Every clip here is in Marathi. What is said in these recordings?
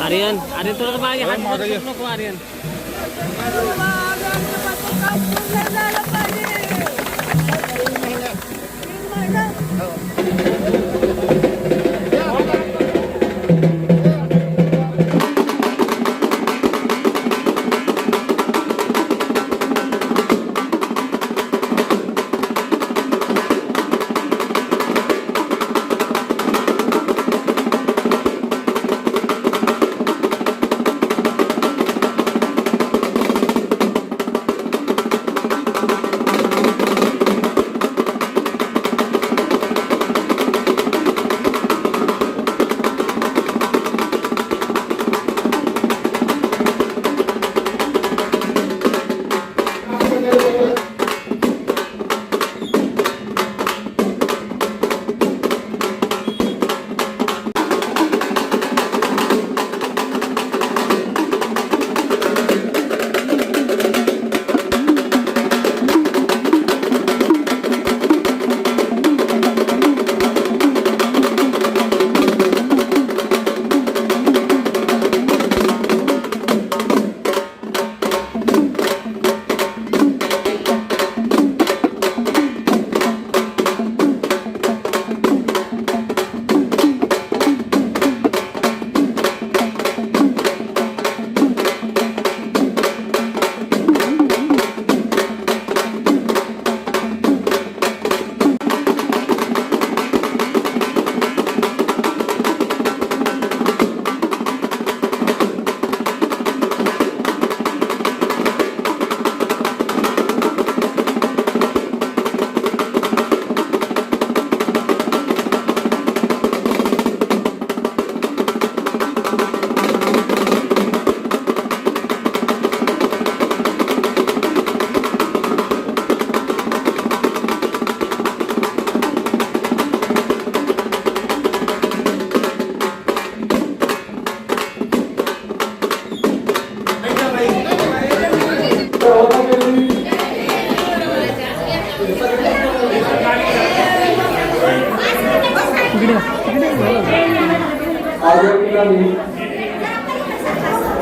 आर्यन आर्यन तुला मागे हात नको आर्यन.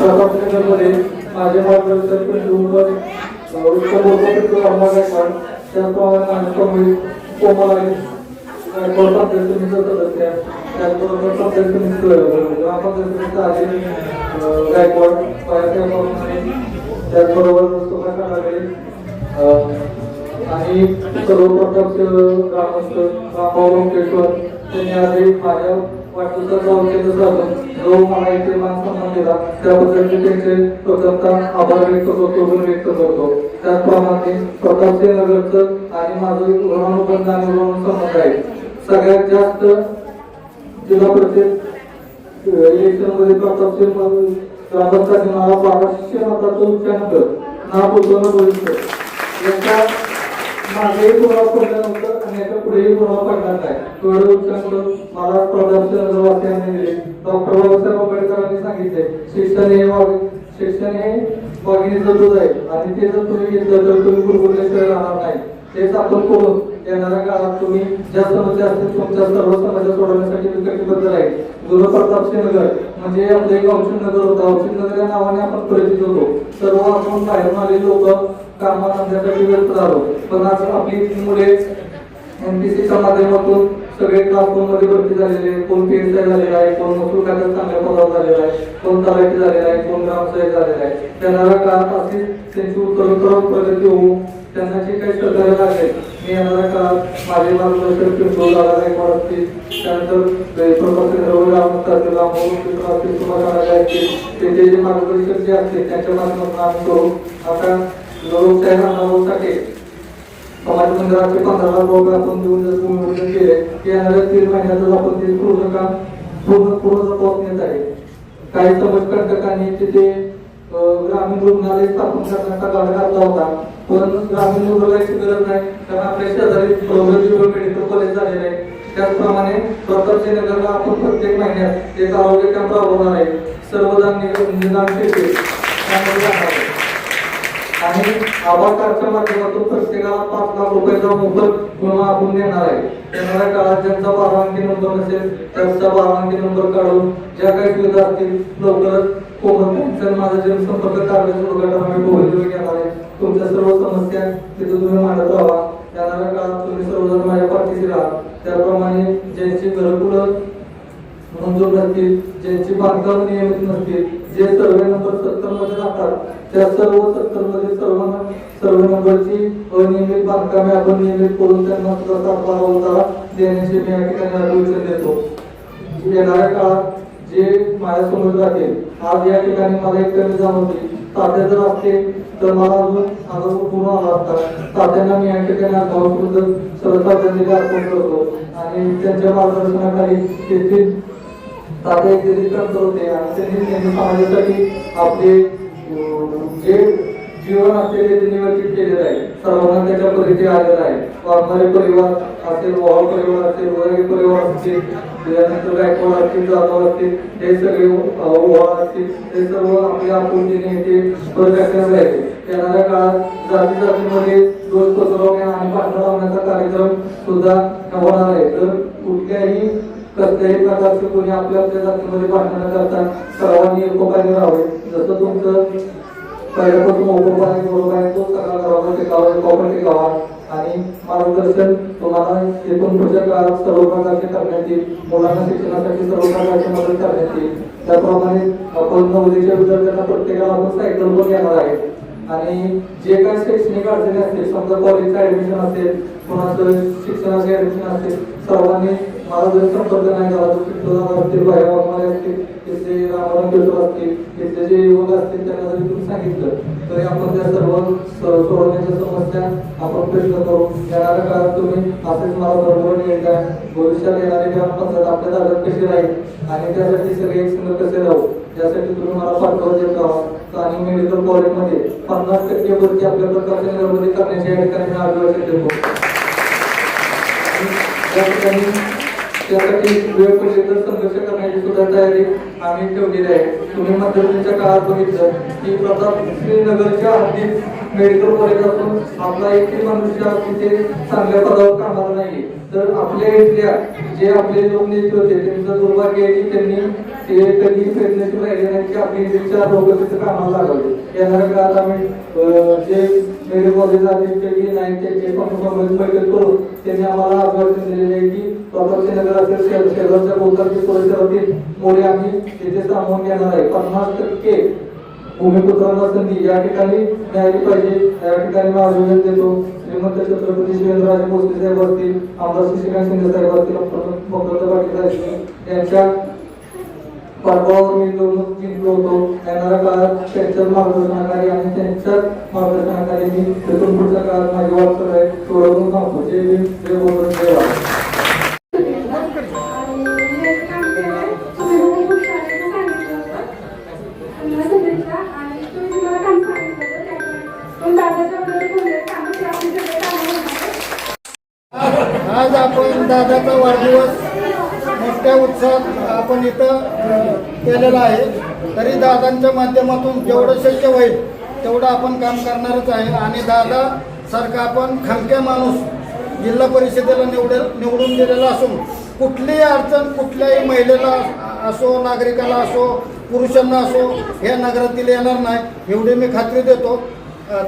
प्रतापनगरमध्ये माझे मार्गदर्शन त्याचप्रमाणे कोमल आहे त्याचबरोबर गायकवाड त्याचबरोबर आणि सर्व प्रकारचे ग्रामस्थ रामभाऊ लोकेश्वर त्यांनी आधी माझ्या वाढदिवसाचा औचित्य साधून जो मला इथे मान सन्मान दिला त्याबद्दल मी त्यांचे प्रथमतः आभार व्यक्त करतो व्यक्त करतो. त्याचप्रमाणे प्रतापसिंह नगरचं आणि माझं ऋणानुबंध आणि संबंध आहे. सगळ्यात जास्त जिल्हा परिषद इलेक्शन मध्ये प्रतापसिंह ग्रामस्थांनी मला 1200 मताचं उच्चांक नाव पोचवणं बघितलं. याचा मागेही कोणा पडल्यानंतर आणि याच्या पुढेही कोणा पडणार नाही. थोडं उच्चांक मला प्रतापसिंह दिले. डॉक्टर बाबासाहेब आंबेडकरांनी सांगितले शिक्षण हे वाघिणीचं दूध आहे आणि ते जर तुम्ही घेतलं तर तुम्ही गुरगुरल्याशिवाय राहणार नाही. तेच आपण करून येणाऱ्या काळात तुम्ही ज्या समस्या असतील तुमच्या सर्व समस्या सोडवण्यासाठी मी कटिबद्ध आहे. जुनं प्रतापसिंह नगर म्हणजे आपलं एक औषध नगर होतं. औषध नगर या नावाने आपण परिचित होतो. सर्व आपण बाहेरून आलेले लोक कामाधंद्यासाठी व्यस्त झालो. पण आज आपली मुले एमपीसीच्या माध्यमातून सगळे क्लास 2 मध्ये भरती झालेले, कोण पीएसआय झालेला आहे, कोण महसूल खात्यात चांगल्या पदावर झालेला आहे, कोण तलाठी झालेला आहे, कोण ग्रामसेवक झालेला आहे. येणाऱ्या काळात अशी त्यांची उत्तरोत्तर प्रगती होऊ त्यांना जे काही सहकार्य लागेल मी येणाऱ्या काळात माझे मार्गदर्शन पिंपळ गायकवाड असतील, त्यानंतर त्यांचे जे मार्गदर्शक जे असतील त्यांच्या माध्यमातून आम्ही करू. आता लोकशाही राहण्यासाठी समाज मंदिराचे 15 लाख रुपये आपण देऊन जर भूमिपूजन केले की येणाऱ्या 3 महिन्यातच आपण ते पूर्ण काम पूर्ण पोहोचण्यात आहे. काही समाजकंटकांनी तिथे ग्रामीण रुग्णालय स्थापन करण्याचा गाडा घातला होता. पण ग्रामीण रुग्णालयाची गरज नाही कारण आपल्या शेजारी प्रगती मेडिकल कॉलेज झालेलं आहे. त्याचप्रमाणे प्रतापसिंह नगरला आपण प्रत्येक महिन्यात एक आरोग्य कॅम्प राबवणार आहे. सर्वजण निदान आणि आभा कार्डच्या माध्यमातून प्रत्येकाला 5 लाख रुपयाचा मोफत विमा आपण देणार आहे. येणाऱ्या काळात ज्यांचा 12 अंकी नंबर नसेल त्यांचा 12 अंकी नंबर काढून ज्या काही सुविधा असतील लवकरच कोमल त्यांचा माझा जनसंपर्क कार्यालयाचं उद्घाटन आम्ही भोगवलेलं घेणार आहे. तुमच्या सर्व समस्या तिथे तुम्ही मांडत राहा. येणाऱ्या काळात तुम्ही सर्वजण माझ्या पाठीशी राहा. त्याप्रमाणे ज्यांची घरकुलं मंजूर नसतील, ज्यांची बांधकाम नियमित नसतील, जे सर्वे नंबर 70 मध्ये जातात त्या सर्व 70 मध्ये सर्वे नंबरची अनियमित बांधकामे आपण नियमित करून त्यांना सुद्धा 7/12 देण्याची मी या ठिकाणी आदेश देतो. येणाऱ्या काळात जे माझ्यासमोर जातील, आज या ठिकाणी मला एक कमी जाणवते, तात्या जर असते तर मला अजून आदर पूर्ण आला असता. तात्यांना मी या ठिकाणी भावपूर्ण श्रद्धांजली अर्पण करतो आणि त्यांच्या मार्गदर्शनाखाली तेथील तात्या एक दिलीप होते आणि त्यांनी समाजासाठी आपले जे जीवन असलेले ते नियोजित केलेलं आहे. सर्वांना त्याच्या परिचय आलेला आहे. वाघमारे परिवार असेल, वहाळ परिवार असेल, वैरागी परिवार असतील, त्यानंतर गायकवाड असतील, जाधव असतील, हे सगळे वहाळ असतील, हे सर्व आपल्या आपुलकीने ते प्रदर्शन राहिले. येणाऱ्या काळात जाती जातीमध्ये दोष पसरवण्या आणि भांडण लावण्याचा कार्यक्रम सुद्धा होणार आहे. तर कुठल्याही प्रकारचे कोणी आपल्या जातीमध्ये भांडण करता सर्वांनी एकोपाने राहावे. जसं तुमचं पहिल्यापासून ओपोपाने बरोबर आहे तो सगळा गावाला टिकावा, एकोपा टिकावा आणि मार्गदर्शन तुम्हाला एकूण पुढच्या काळात सर्व प्रकारचे करण्यात येईल. मुलांना शिक्षणासाठी सर्व प्रकारची मदत करण्यात येईल. त्याप्रमाणे आपण नवोदयच्या विद्यार्थ्यांना प्रत्येकाला आपण सायकल पण घेणार आहे आणि जे काही शैक्षणिक अडचणी असतील, समजा कॉलेजचं ऍडमिशन असेल, कोणाचं शिक्षणाचे ऍडमिशन असेल, सर्वांनी मला जर संपर्क नाही झाला तर असतील, बाहेर असतील, तिथले रामराम पेट्रोल असतील, तिथले जे युवक असतील त्यांना जरी तुम्ही सांगितलं तरी आपण त्या सर्व सोडवण्याच्या समस्या आपण प्रयत्न करू. येणाऱ्या काळात तुम्ही असेच मला बरोबर येत आहे. भविष्यात येणारे ग्रामपंचायत आपल्या ताब्यात कशी राहील आणि त्यासाठी सगळे एकसंघ कसे राहू यासाठी तुम्ही मला पाठवून देत राहा. आणि मेडिकल कॉलेजमध्ये 50% वरती आपल्या प्रकारच्या निर्मिती करण्याची या ठिकाणी आश्वासन देतो. या ठिकाणी त्यासाठी वेळ पडली तर संघर्ष करण्याची सुद्धा तयारी आम्ही ठेवलेली आहे. तुम्ही मध्यवर्तीच्या काळात बघितलं की प्रताप श्रीनगरच्या हद्दीत मेडिकल कॉलेज असून आपला एकही मनुष्य तिथे चांगल्या पदावर कामाला नाही. तर आपल्या इथल्या जे आपले लोक नेते होते त्यांचं दुर्भाग्य आहे की त्यांनी ते कधी प्रयत्नशील राहिले नाही की आपली इथच्या लोक तिथे कामाला लागावे. येणाऱ्या काळात आम्ही जे मेडिकल कॉलेज केली नाही त्याचे पण बैठक करून त्यांनी आम्हाला आश्वासन दिलेले आहे की प्रताप श्रीनगर असेल शेजारच्या भोवतालची परिसरातील मोरे आम्ही तिथे सामावून घेणार आहे. 50% भूमिपुत्रांना संधी या ठिकाणी मिळाली पाहिजे. या ठिकाणी मी आयोजन देतो. श्रीमंत छत्रपती शिवेंद्रराजे भोसले साहेब असतील, आमदार शशिकांत शिंदे साहेब असतील, मकरंद पाटील साहेब यांच्या पाठबळावर मी निवडणूक जिंकलो होतो. येणाऱ्या काळात त्यांच्याच मार्गदर्शनाखाली आणि त्यांच्याच मार्गदर्शनाखाली मी तिथून पुढच्या काळात माझी वाटचाल आहे सोडवून सांगतो. जे बोलून देवा आज आपण दादाचा वाढदिवस मोठ्या उत्साहात आपण इथं केलेला आहे. तरी दादांच्या माध्यमातून जेवढं शक्य होईल तेवढं आपण काम करणारच आहे. आणि दादा सारखा आपण खमक्या माणूस जिल्हा परिषदेला निवडून दिलेला असून कुठलीही अडचण कुठल्याही महिलेला असो, नागरिकाला असो, पुरुषांना असो या नगरातील येणार नाही एवढी मी खात्री देतो.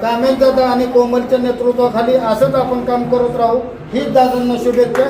दामेश दादा आणि कोमलच्या नेतृत्वाखाली असंच आपण काम करत राहू. हीच दादांना शुभेच्छा.